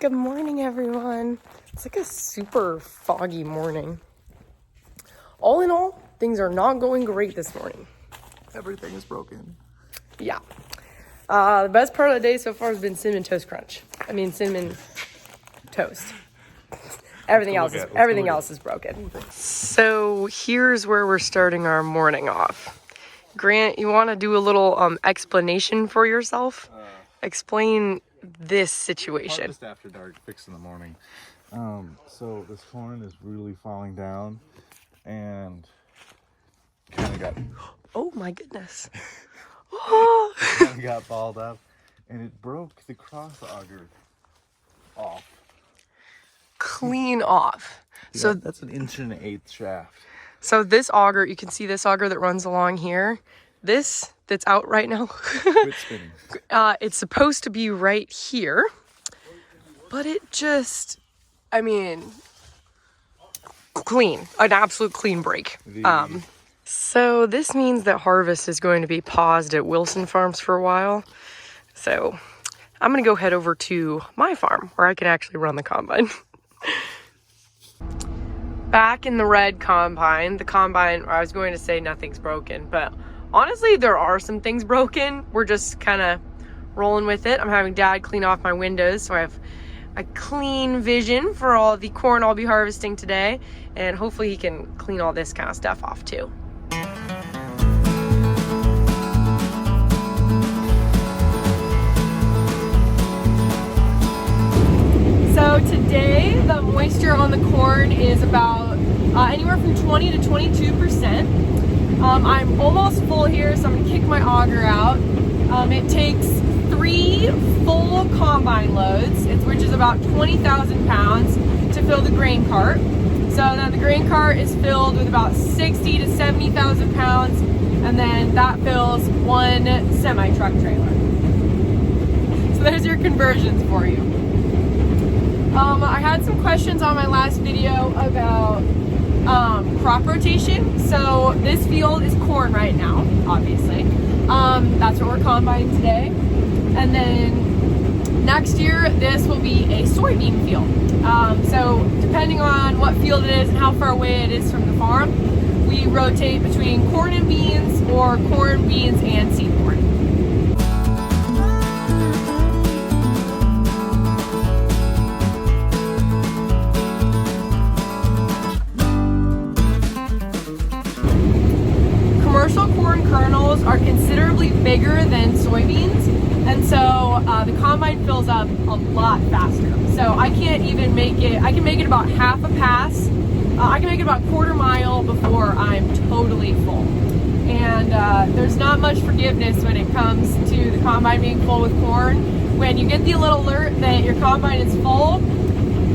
Good morning, everyone. It's like a super foggy morning. All in all, things are not going great this morning. Everything is broken. Yeah. The best part of the day so far has been cinnamon toast crunch. Cinnamon toast. Everything else is broken. So here's where we're starting our morning off. Grant, you want to do a little explanation for yourself? Explain this situation. Harvest after dark, fix in the morning. So this corn is really falling down and kind of got... Oh my goodness. kind of got balled up and it broke the cross auger off. Clean off. Yeah, So that's an 1.1/8 shaft. So this auger, you can see this auger that runs along here. This that's out right now. Quit spinning. It's supposed to be right here, but it just, clean, an absolute clean break. So this means that harvest is going to be paused at Wilson Farms for a while. So I'm gonna go head over to my farm where I can actually run the combine. Back in the red combine, I was going to say nothing's broken, but honestly, there are some things broken. We're just kind of rolling with it. I'm having Dad clean off my windows, so I have a clean vision for all the corn I'll be harvesting today, and hopefully he can clean all this kind of stuff off too. So today, the moisture on the corn is about anywhere from 20 to 22%. I'm almost full here, so I'm gonna kick my auger out. It takes 3 full combine loads, which is about 20,000 pounds, to fill the grain cart. So then the grain cart is filled with about 60 to 70,000 pounds, and then that fills 1 semi-truck trailer. So there's your conversions for you. I had some questions on my last video about crop rotation. So this field is corn right now, obviously. That's what we're combining today. And then next year, this will be a soybean field. So depending on what field it is and how far away it is from the farm, we rotate between corn and beans or corn, beans, and seed corn. Commercial corn kernels are considerably bigger than soybeans, and so the combine fills up a lot faster. So I can't even make it, I can make it about half a pass. I can make it about a quarter mile before I'm totally full. And there's not much forgiveness when it comes to the combine being full with corn. When you get the little alert that your combine is full,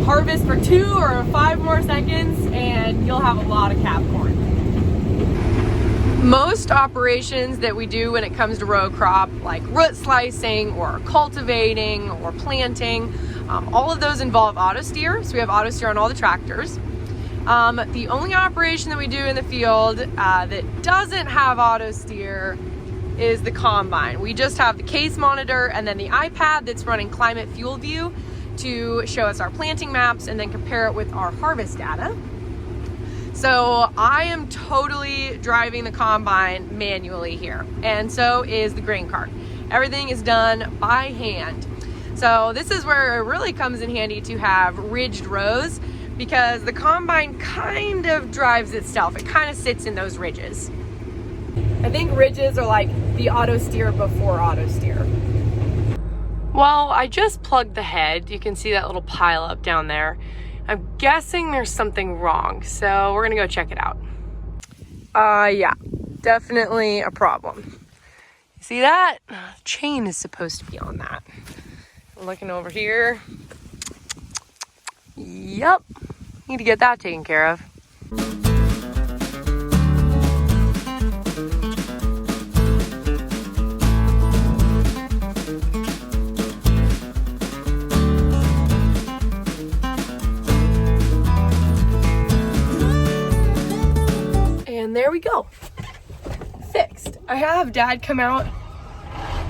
harvest for 2 or 5 more seconds and you'll have a lot of cap corn. Most operations that we do when it comes to row crop, like root slicing or cultivating or planting, all of those involve auto steer. So we have auto steer on all the tractors. The only operation that we do in the field that doesn't have auto steer is the combine. We just have the case monitor and then the iPad that's running climate fuel view to show us our planting maps and then compare it with our harvest data. So I am totally driving the combine manually here, and so is the grain cart. Everything is done by hand. So this is where it really comes in handy to have ridged rows, because the combine kind of drives itself. It kind of sits in those ridges. I think ridges are like the auto steer before auto steer. Well, I just plugged the head. You can see that little pile up down there. I'm guessing there's something wrong, so we're gonna go check it out. Yeah, definitely a problem. You see that? The chain is supposed to be on that. Looking over here. Yep, need to get that taken care of. And there we go, fixed. I have Dad come out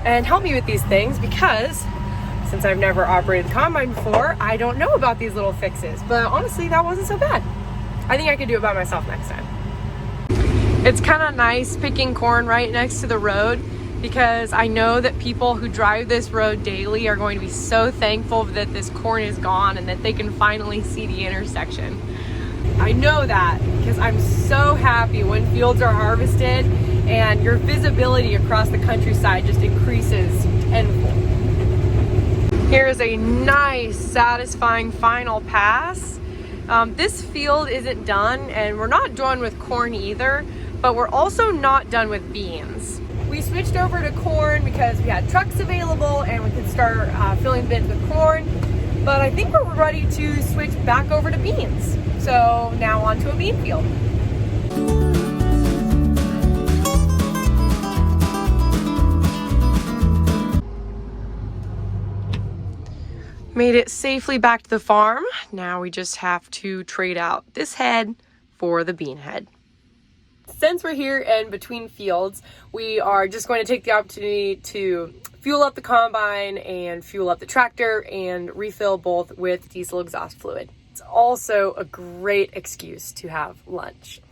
and help me with these things because since I've never operated the combine before, I don't know about these little fixes, but honestly, that wasn't so bad. I think I could do it by myself next time. It's kind of nice picking corn right next to the road because I know that people who drive this road daily are going to be so thankful that this corn is gone and that they can finally see the intersection. I know that because I'm so happy when fields are harvested and your visibility across the countryside just increases tenfold. Here is a nice, satisfying final pass. This field isn't done, and we're not done with corn either, but we're also not done with beans. We switched over to corn because we had trucks available and we could start filling bins with corn, but I think we're ready to switch back over to beans. So now on to a bean field. Made it safely back to the farm. Now we just have to trade out this head for the bean head. Since we're here in between fields, we are just going to take the opportunity to fuel up the combine and fuel up the tractor and refill both with diesel exhaust fluid. It's also a great excuse to have lunch.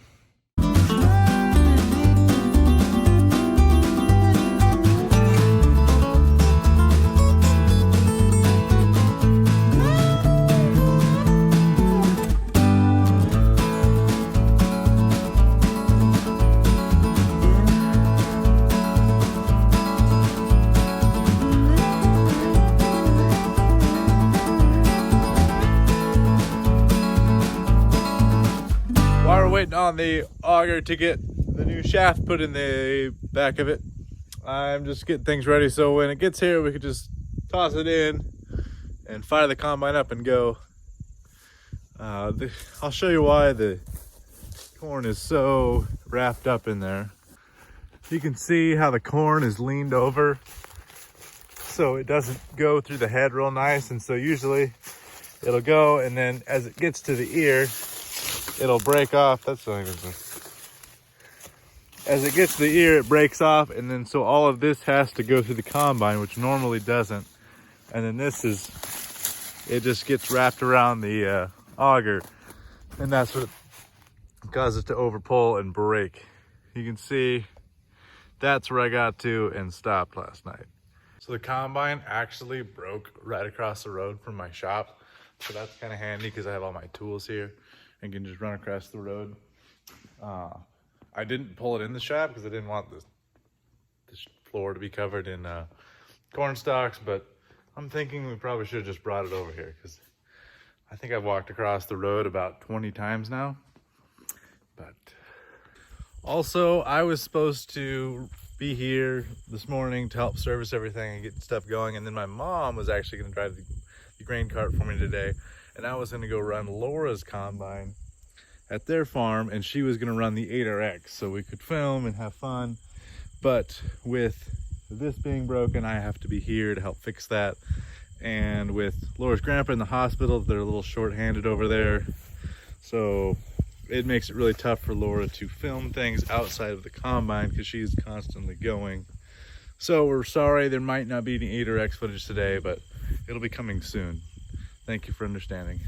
Waiting on the auger to get the new shaft put in the back of it. I'm just getting things ready so when it gets here we could just toss it in and fire the combine up and go. I'll show you why the corn is so wrapped up in there. You can see how the corn is leaned over so it doesn't go through the head real nice, and so usually it'll go, and then as it gets to the ear it'll break off. That's not even good. As it gets to the ear, it breaks off, and then so all of this has to go through the combine, which normally doesn't. And then it just gets wrapped around the auger, and that's what causes it to overpull and break. You can see that's where I got to and stopped last night. So the combine actually broke right across the road from my shop. So that's kind of handy because I have all my tools here and can just run across the road. I didn't pull it in the shop because I didn't want the floor to be covered in corn stalks, but I'm thinking we probably should have just brought it over here because I think I've walked across the road about 20 times now. But also, I was supposed to be here this morning to help service everything and get stuff going, and then my mom was actually going to drive the grain cart for me today, and I was going to go run Laura's combine at their farm, and she was going to run the 8RX so we could film and have fun. But with this being broken, I have to be here to help fix that, and with Laura's grandpa in the hospital, they're a little short-handed over there, so it makes it really tough for Laura to film things outside of the combine because she's constantly going. So we're sorry there might not be any 8RX footage today, but it'll be coming soon. Thank you for understanding.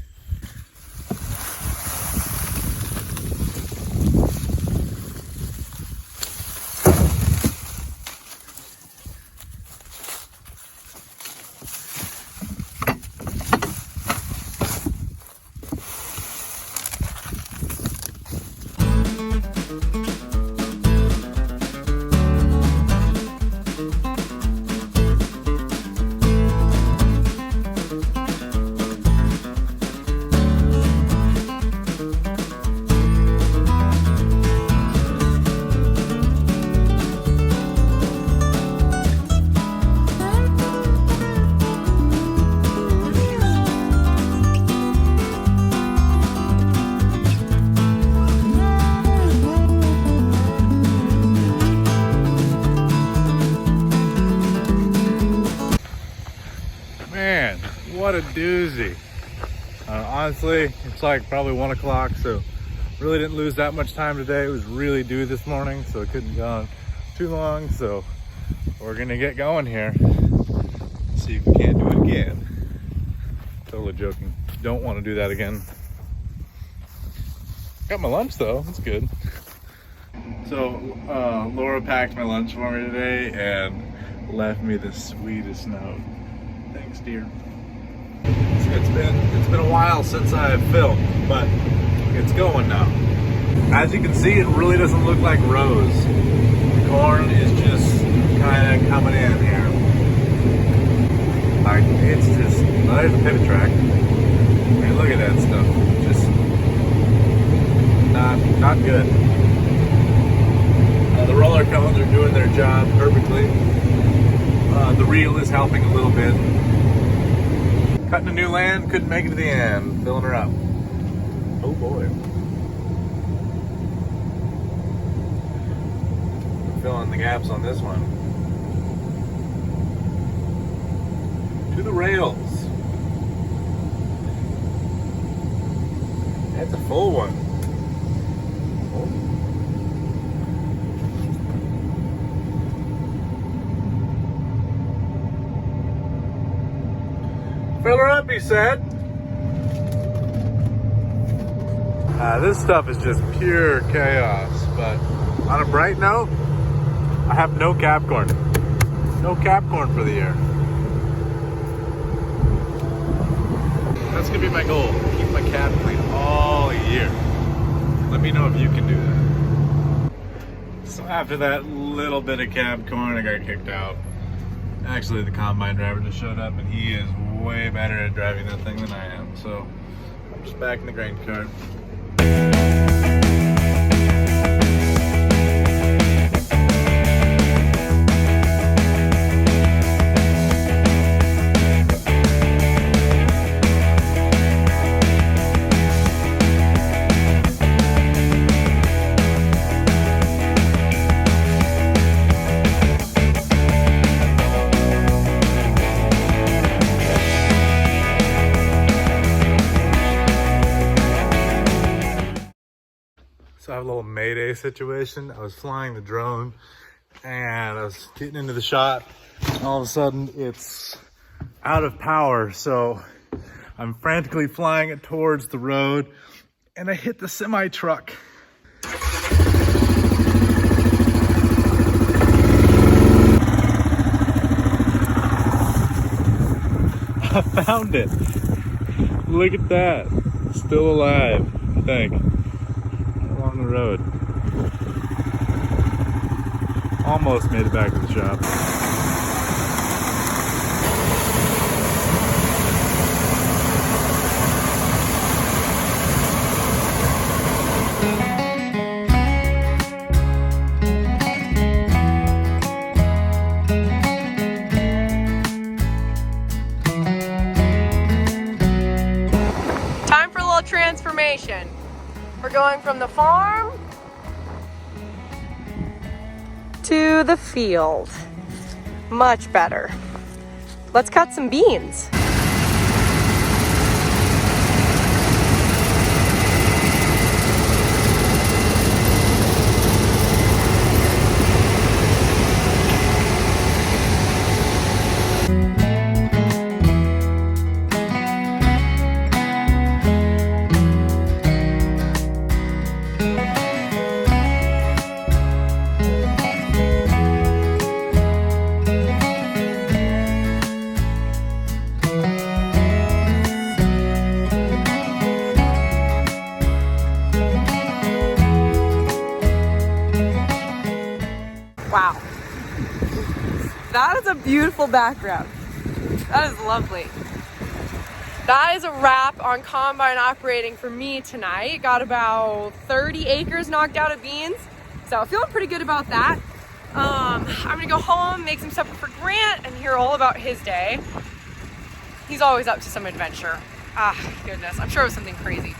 Man, what a doozy. Honestly, it's like probably 1 o'clock, so really didn't lose that much time today. It was really dewy this morning, so it couldn't go on too long, so we're gonna get going here. See so you can't do it again. Totally joking. Don't want to do that again. Got my lunch though, that's good. So Laura packed my lunch for me today and left me the sweetest note. Thanks, dear. It's been a while since I've filmed, but it's going now. As you can see, it really doesn't look like rows. The corn is just kind of coming in here. Like, it's just, well, there's a pivot track. I mean, look at that stuff. Just not good. The roller cones are doing their job perfectly. The reel is helping a little bit. Cutting a new land, couldn't make it to the end. Filling her up. Oh boy. Filling the gaps on this one. To the rails. That's a full one. Fill her up, he said. This stuff is just pure chaos, but on a bright note, I have no cap corn. No cap corn for the year. That's gonna be my goal. Keep my cab clean all year. Let me know if you can do that. So after that little bit of cab corn, I got kicked out. Actually, the combine driver just showed up and he is way better at driving that thing than I am. So I'm just back in the grain cart. So I have a little mayday situation. I was flying the drone and I was getting into the shot. And all of a sudden it's out of power. So I'm frantically flying it towards the road and I hit the semi truck. I found it. Look at that. Still alive, I think. On the road. Almost made it back to the shop. Time for a little transformation. We're going from the farm to the field. Much better. Let's cut some beans. Wow. That is a beautiful background. That is lovely. That is a wrap on combine operating for me tonight. Got about 30 acres knocked out of beans. So feeling pretty good about that. I'm gonna go home, make some supper for Grant, and hear all about his day. He's always up to some adventure. Ah, goodness, I'm sure it was something crazy.